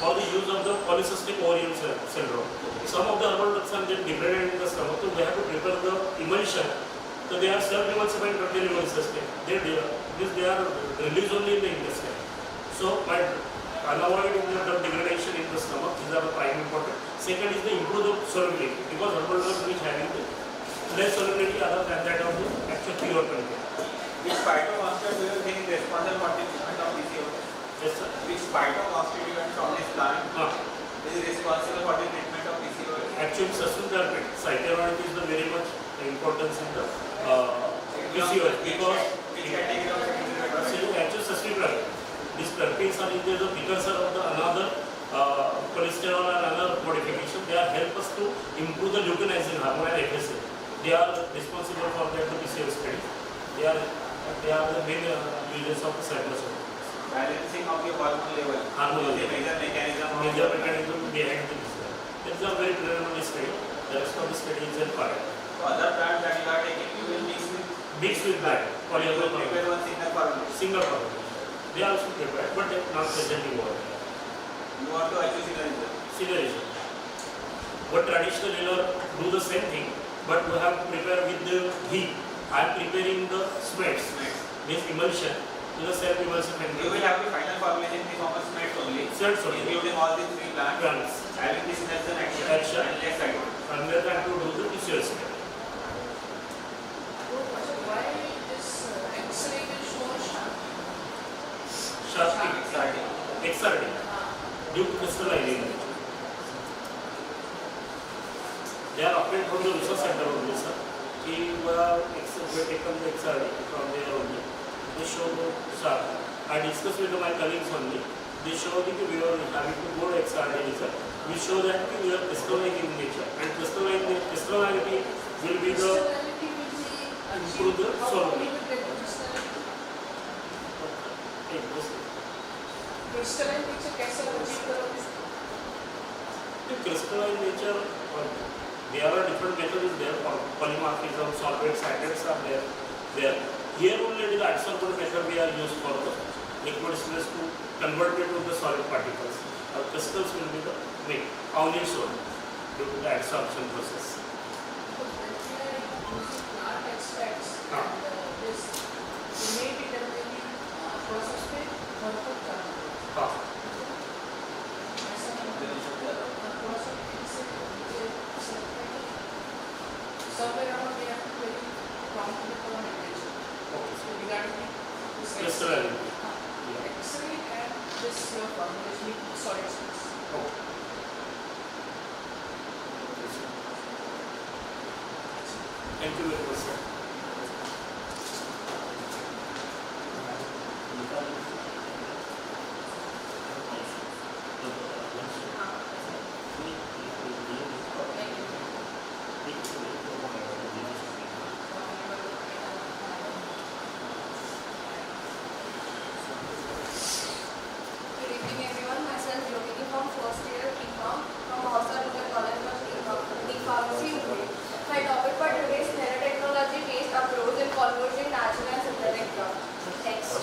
for the use of the polycystic ovarian syndrome. Some of the herbal drugs are then degraded in the stomach, so we have to prepare the emulsion. So they are self-emulsified and drug system. They are released only in the intestine. So by avoiding the drug degradation in the stomach, these are the prime important. Second is the improve the solubility, because herbal drugs which having the less solubility other than that of the actual pure content. which phytoconstituent do you think is responsible for the treatment of PCOS? Yes, sir. Which phytoconstituent from this plant is responsible for the treatment of PCOS? Actually, sustainable cytheronic is the very much importance in the PCOS because Which category of secondary actually sustainable. These terpenes are the precursor of the another cholesterol and another modification. They are help us to improve the luteinizing hormone and FSA. They are responsible for that the PCOS study. They are the main users of the cytosol. balancing of your hormone level. Hormone The level. major mechanism. Behind the PCOS. These are very preliminary study. The rest of the study is in part. So other plants that you are taking, you will mix with that. you Polyamide will prepare one single formula. single formulation. They are also prepared, but they are not presently over. You want to achieve synergism. Synergism. But traditional healer do the same thing, but we have to prepare with the ghee. I am preparing the sweats, means emulsion, to the self-emulsion You will have the final formulation in the form of sweats only, Sweats only. including all these three plants, plants. having this synergism action, Action. and less side. And then I have to do the PCOS study. Why this X-ray will show sharp? Sharp Starting. XRD due to crystallizing. They are obtained from the research center only, sir. We have taken the XRD from there only. They show the sharp. I discussed with my colleagues only. They show that we are having to go to XRD result. We show that we are crystalline in nature, and crystallinity will be the Crystallity will be improve the how solubility. we will get crystalline. Crystalline nature कैसे achieve करोगे? The crystalline nature, there are different methods there. Polymorphism, solvents, hydrates are there. Here only the adsorption method we are used for the liquid space to convert it to the solid particles. Our crystals will be the main only solid due to the adsorption process. So when we are using plant extracts, हाँ. this innate determining process पे भरपूर काम हाँ. ऐसा थोड़ा सा इससे मुझे ऐसा लगता है कि somewhere around we have to very promptly for an attention. Okay. So regarding this Crystalline. X-ray and this formulation solid space. Okay. Thank you very much, sir. Good evening everyone, myself Jyoti from first year B.Com from Hausa Local College of Pharmacy. My topic for today is nanotechnology based approach in converging natural and synthetic drugs. Next.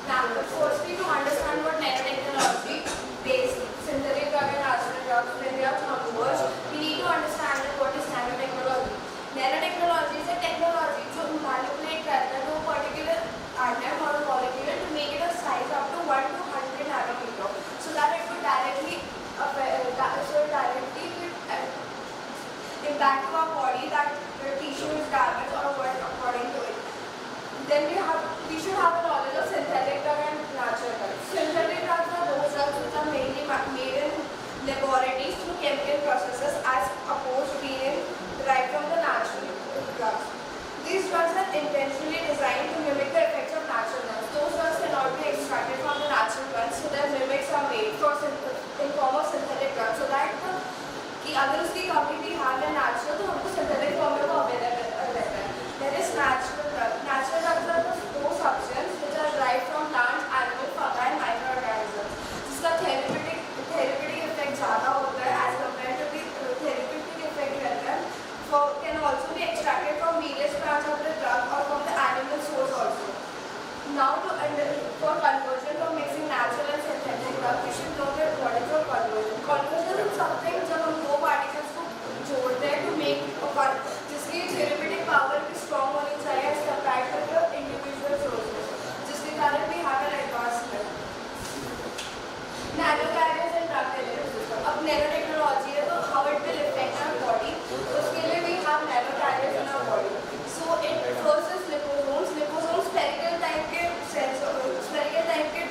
Now, firstly to understand what nanotechnology based synthetic drug and natural drugs when they are converged, we need to understand that what is nanotechnology. Nanotechnology is a technology to manipulate करता है वो particular atom or molecule to make it a size up to 1 to 100 nanometer, so that it would directly impact to our body, that the tissue is damaged or what according to it. Then we should have a knowledge of synthetic drug and natural drugs. Synthetic drugs are those drugs which are mainly made in laboratories through chemical processes as opposed to being derived from the natural drugs. These drugs are intentionally designed to mimic the effects of natural drugs. Those drugs cannot be extracted from the natural ones, so their mimics are made in form of synthetic drugs, so that कि अगर उसकी community have a natural the importance of convergence. Convergence is something जब हम दो particles को जोड़ते हैं to make a one, जिसकी therapeutic power भी strong होनी चाहिए as compared to the individual sources, जिसके कारण we have an advancement. Nano carriers and drug delivery system. अब nano technology है तो how it will affect our body. उसके लिए we have nano carriers in our body. So it first is liposomes. Liposomes spherical type के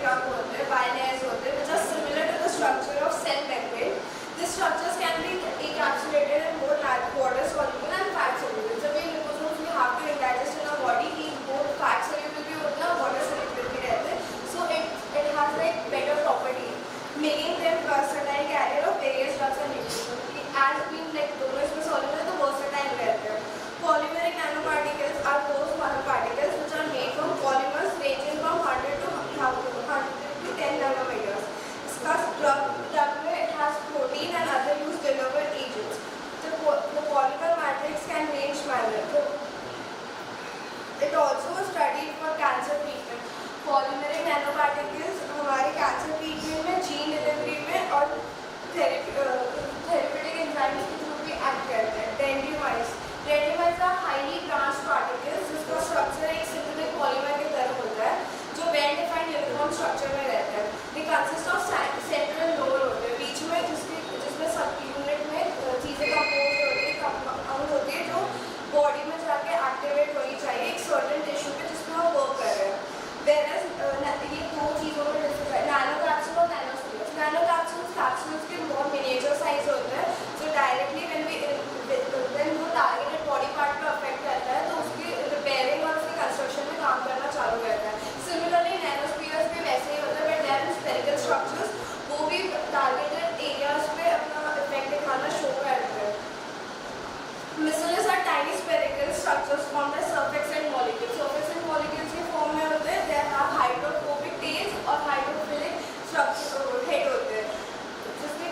drug होते हैं, binase होते हैं, which are similar to the structure of cell membrane. These structures can be encapsulated in both water soluble and fat soluble. जब ये liposomes we have to digest in our body, ये both fat soluble भी होते हैं और water soluble भी रहते हैं. So it has like better property, making them versatile carrier of various drugs and nutrients. As being like दोनों इसमें soluble है तो versatile रहते हैं. Polymeric nanoparticles are those nanoparticles which are made from polymers ranging from 100 to 10 nanometers. इसका drug में it has protein and other used delivered agents. The polymer matrix can range manner. It also is studied for cancer treatment. Polymeric nanoparticles हमारे cancer treatment में gene delivery में और therapeutic enzymes के through भी act करते हैं. Dendrimers are highly branched particles जिसका structure एक synthetic polymer की तरह होता है जो well defined uniform structure में रहता है. They consist of central lobe होते हैं बीच में जिसमें सब यूनिट में चीजें कंपोज होती है, कंपाउंड होती है जो बॉडी में जाके एक्टिवेट होनी चाहिए एक सर्टेन टिश्यू पे जिसमें हम वर्क कर रहे हैं. Whereas ये दो चीज़ों में डिफरेंस है, नैनो कैप्सूल और नैनोस्फीयर्स. नैनो कैप्सूल्स के बहुत मिनिएचर साइज होते हैं जो डायरेक्टली when वो टारगेटेड बॉडी पार्ट पे अफेक्ट करता है तो उसकी रिपेयरिंग और उसकी कंस्ट्रक्शन में काम करना चालू करता है. सिमिलरली नैनोस्फीयर्स भी वैसे ही होता है but they are spherical structures, वो भी टारगेटेड एरियाज पे अपना इफेक्ट दिखाना शो करते हैं. Micellar are tiny spherical structures formed by surface and molecules. Surface and molecules के फॉर्म में होते हैं. They have hydrophobic tails और hydrophilic structure head होते हैं जिसके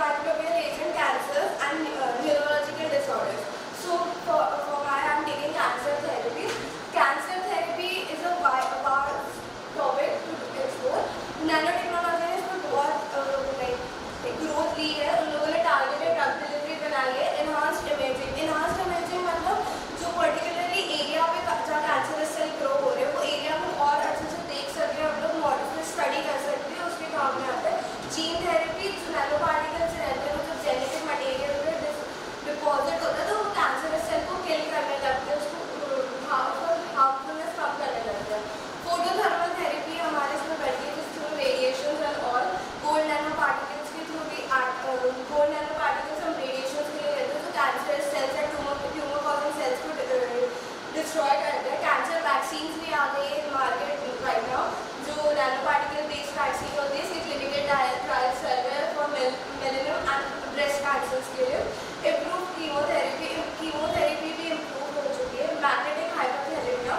antimicrobial agent, cancers, and neurological disorders. So for why I'm taking cancer therapy. Cancer therapy is a vast topic to explore. Nanotechnology ने इसमें बहुत ग्रोथ ली है. उन लोगों ने टारगेटेड ड्रग डिलीवरी बनाई है. एनहांस्ड इमेजिंग मतलब जो पर्टिकुलरली एरिया पे जहाँ कैंसरस सेल ग्रो हो रहे हैं वो एरिया को और अच्छे से देख सकते हैं. हम लोग मॉडल में स्टडी कर सकते हैं. उसके काम में आता है जीन थेरेपी. जो नैनो पार्टिकल्स रहते हैं मतलब जेनेटिक मटेरियल में डिपॉजिट होता है तो वो कैंसरस सेल को किल करने लगते हैं. उसको हार्मफुलनेस कम करने लगता है. फोटोथर्मल थेरेपी हमारे इसमें बढ़ती है जिसमें radiation and all. Gold nano particles के थ्रू भी गोल्ड नैनो पार्टिकल्स हम रेडिएशन के लिए लेते हैं तो कैंसरस सेल्स या ट्यूमर कॉजिंग सेल्स को डिस्ट्रॉय करते हैं. कैंसर वैक्सीन्स भी आ गई है मार्केट राइट नाउ जो नैनो पार्टिकल बेस्ड वैक्सीन होती है. इसके क्लिनिकल ट्रायल्स चल रहे हैं for millennium and breast cancers के लिए. इम्प्रूव कीमोथेरेपी भी इम्प्रूव हो चुकी है. Magnetic हाइपरथेरेपिया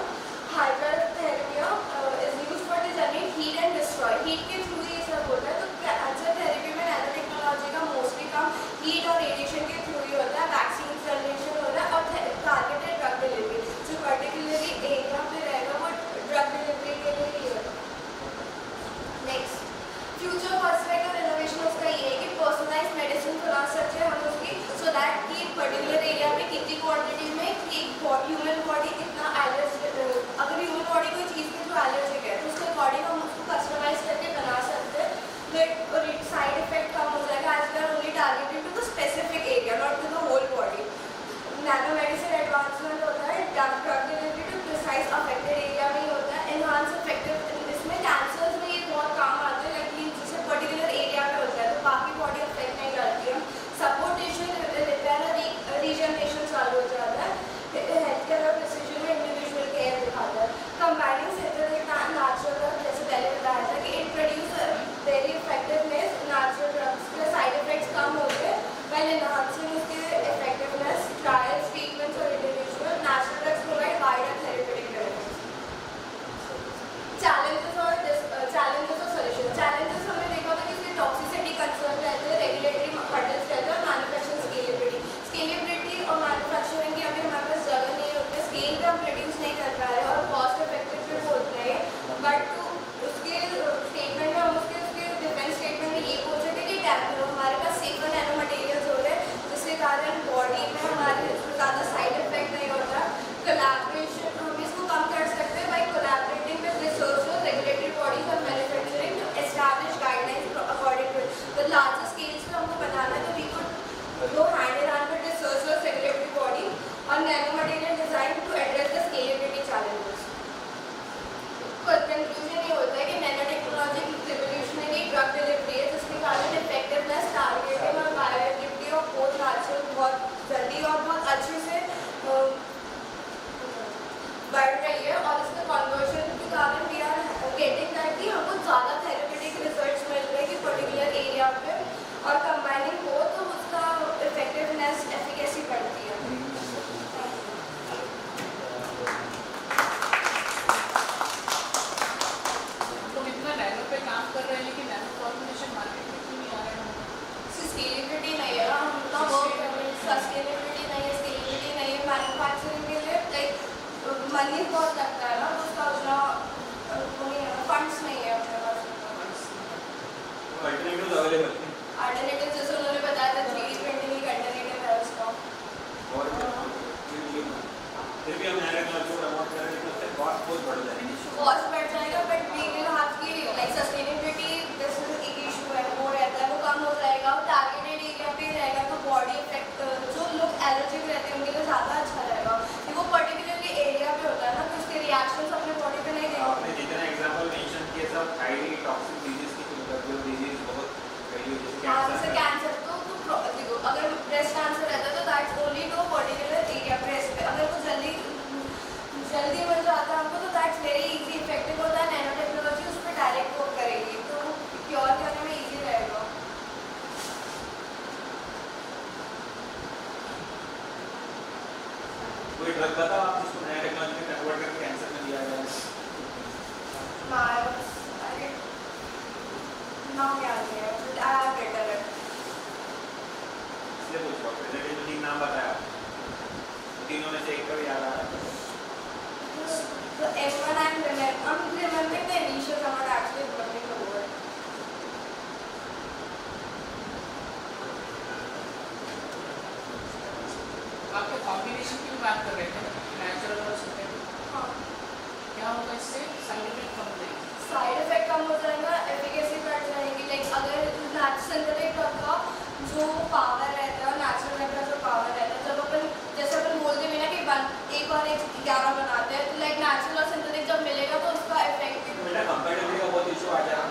is use for the generate heat and destroy. Heat के थ्रू ये सब होता है. तो कैंसर थेरेपी में नैनो टेक्नोलॉजी का मोस्टली काम हीट और रेडिएशन के थ्रू ही होता है. वैक्सीन जनरेशन हो रहा है और टारगेटेड ड्रग डिलीवरी जो पर्टिकुलरली एरिया पे रहेगा वो ड्रग डिलीवरी के लिए ही होगा. नेक्स्ट फ्यूचर पर्सपेक्ट और इनोवेशन उसका ये है कि पर्सनलाइज मेडिसिन बना सकते हैं हम उसकी सो दैट कि पर्टिकुलर एरिया में कितनी क्वांटिटी में एक ह्यूमन बॉडी कितना एलर्जिक अगर ह्यूमन बॉडी कोई चीज़ की जो एलर्जिक है तो उसके अकॉर्डिंग हम उसको कस्टमाइज करके बना सकते हैं. बट साइड इफेक्ट कम हो जाएगा as we are only targeted to the specific area not to the whole body. Nano medicine advancement होता है. Drug delivery to precise affected area में ही होता है. एनहांस इफेक्टिव इसमें कैंसर्स में ये बहुत काम आते हैं लाइक जैसे पर्टिकुलर एरिया में होता है तो बाकी बॉडी अफेक्ट नहीं करती है. सपोर्टेशन रिपेयर और रीजनरेशन चालू हो जाता है. हेल्थ केयर और प्रिसीजन में इंडिविजुअल केयर दिखाता है. Combining synthetic and natural drug जैसे पहले बताया था कि it produce very effectiveness. Natural drugs के साइड इफेक्ट्स कम होते हैं व्हाइल एनहांसिंग उसके इफेक्टिवनेस. ट्रायल्स ट्रीटमेंट्स और individual natural drugs provide wider therapeutic benefits. Challenges और सॉल्यूशन. चैलेंजेस हमने देखा था कि इसके टॉक्सिसिटी कंसर्न रहते हैं. रेगुलेटरी हर्डल्स रहते हैं और मैन्युफैक्चरिंग स्केलेबिलिटी और मैन्युफैक्चरिंग की अभी हमारे पास जगह नहीं होती है. स्केल पे हम प्रोड्यूस नहीं कर पा रहे और कॉस्ट इफेक्टिव भी बोलते हैं. बट उसके स्टेटमेंट में हम उसके डिफेंस स्टेटमेंट में ये बोल सकते हैं कि हमारे पास सेफर नैनो मटेरियल्स हो रहे हैं जिसके कारण बॉडी में हमारे ज़्यादा साइड इफेक्ट नहीं होता. कोलैबोरेशन हम इसको कम कर सकते हैं by collaborating with resources regulatory bodies और manufacturing to establish guidelines according to the larger scales पे हमको बनाना है तो we could go hand in hand with resources regulatory body और nano material design to address the scalability challenges. Conclusion ये होता है कि nano technology revolutionary drug delivery है जिसके कारण इफेक्टिवनेस टारगेटिंग और बायोएक्टिविटी ऑफ बोथ नेचुरल बहुत जल्दी और बहुत अच्छे से बढ़ रही है. और इसके कन्वर्जन के कारण वी आर गेटिंग दैट कि हमको ज़्यादा थेरेप्यूटिक रिजल्ट्स मिल रहे हैं कि पर्टिकुलर एरिया पे और कंबाइनिंग हो तो उसका इफेक्टिवनेस एफिकेसी बढ़ती है. लोग इतना नैनो पे काम कर रहे हैं लेकिन नैनो फॉर्मुलेशन मार्केट में क्यों नहीं आ रहा है? स्केलेबिलिटी नहीं है. हम उतना वर्क कर रहे हैं. स्केलेबिलिटी नहीं है. स्केलेबिलिटी नहीं है. मैन्युफैक्चरिंग के लिए लाइक मनी बहुत लगता है ना तो उसका उतना फंड्स नहीं है अपने पास. अल्टरनेटिव्स अवेलेबल हैं. अल्टरनेटिव जैसे उन्होंने बताया था 3D प्रिंटिंग एक अल्टरनेटिव है उसका. और फिर भी हम नैनो टेक्नोलॉजी को प्रमोट कर रहे हैं तो उससे कॉस्ट बहुत बढ़ जाएगी. कॉस्ट बढ़ जाएगा बट वी विल हैव की लाइक सस्टेनेबिलिटी जैसे एक इशू है वो रहता है वो कम हो जाएगा. टारगेटेड एरिया पे रहेगा तो बॉडी इफेक्ट जो लोग एलर्जिक रहते हैं उनके लिए ज़्यादा अच्छा रहेगा. वो पर्टिकुलरली एरिया पे होता है ना तो उसके रिएक्शंस अपने बॉडी पे नहीं देंगे. आपने जितने एग्जांपल मेंशन किए सब हाईली टॉक्सिक डिजीज की मतलब जो डिजीज बहुत कई जैसे कैंसर तो देखो अगर ब्रेस्ट कैंसर रहता है तो that's only to particular area breast पे. अगर वो जल्दी मिल जाता है हमको तो दैट्स वेरी इजी इफेक्टिव होता है. नैनो टेक्नोलॉजी उस पर डायरेक्ट वर्क करेगी तो क्योर करने में इजी रहेगा. कोई ड्रग बताओ आप जिसको नया टेक्नोलॉजी में कन्वर्ट करके कैंसर में दिया जाए. नाउ क्या है? आई हैव बेटर इसलिए पूछ रहा हूँ, प्रेजेंटेशन में 3 नाम बताया, तीनों में से एक का भी याद आ रहा है? So F1 I'm remembering the initials, I'm not actually remembering the word. आपके कॉम्बिनेशन की बात कर रहे थे, नेचुरल और सिंथेटिक, हाँ, क्या होगा इससे? साइड इफेक्ट कम हो जाएगी। साइड इफेक्ट कम हो जाएगा, एफिकेसी बढ़ जाएगी। लाइक अगर सिंथेटिक ड्रग का जो पावर रहता है, नेचुरल ड्रग का जो पावर रहता है, जब अपन जैसे अपन बोलते भी ना कि 1 और 1 11 बनाते हैं, तो लाइक नेचुरल और सिंथेटिक जब मिलेगा तो उसका इफेक्ट भी बेटा कंपैटिबिलिटी का बहुत इशू आ जाएगा।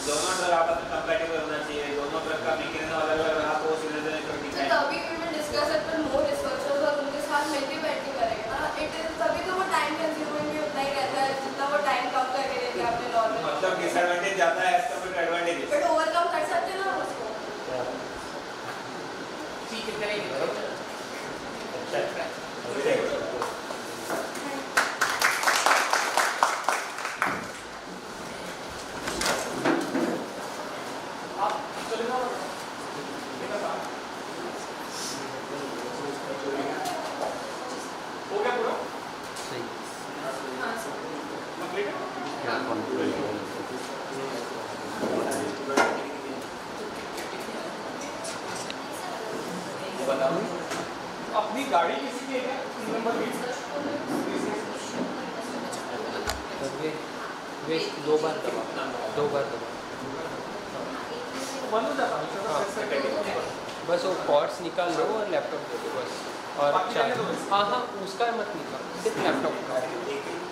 दोनों ड्रग आपस में कंपैटिबल होना चाहिए, दोनों ड्रग का मैकेनिज्म अलग-अलग रहा तो सिमिलर तो तभी we will discuss it with more researchers और उनके साथ मिलके बैठ के करेंगे ना। इट इज तभी तो वो टाइम कंज्यूमिंग भी उतना ही रहता है जितना वो टाइम कम करके देते हैं अपने नॉर्मल। मतलब डिसएडवांटेज जाता है as compare to advantage. But overcome कर सकते हैं ना उसको। ठीक है, करेंगे। आप चले जाओ। हो गया पूरा? सही हाँ सर। कंप्लीट है? बताओ अपनी गाड़ी किसी की है? नंबर 20 वे 2 बार दबा बंद हो जाता है। बस वो कॉर्ड्स निकाल लो और लैपटॉप दे दो बस। और बाकी चार्ज, रहने दो। हाँ हाँ उसका मत निकाल, सिर्फ लैपटॉप का।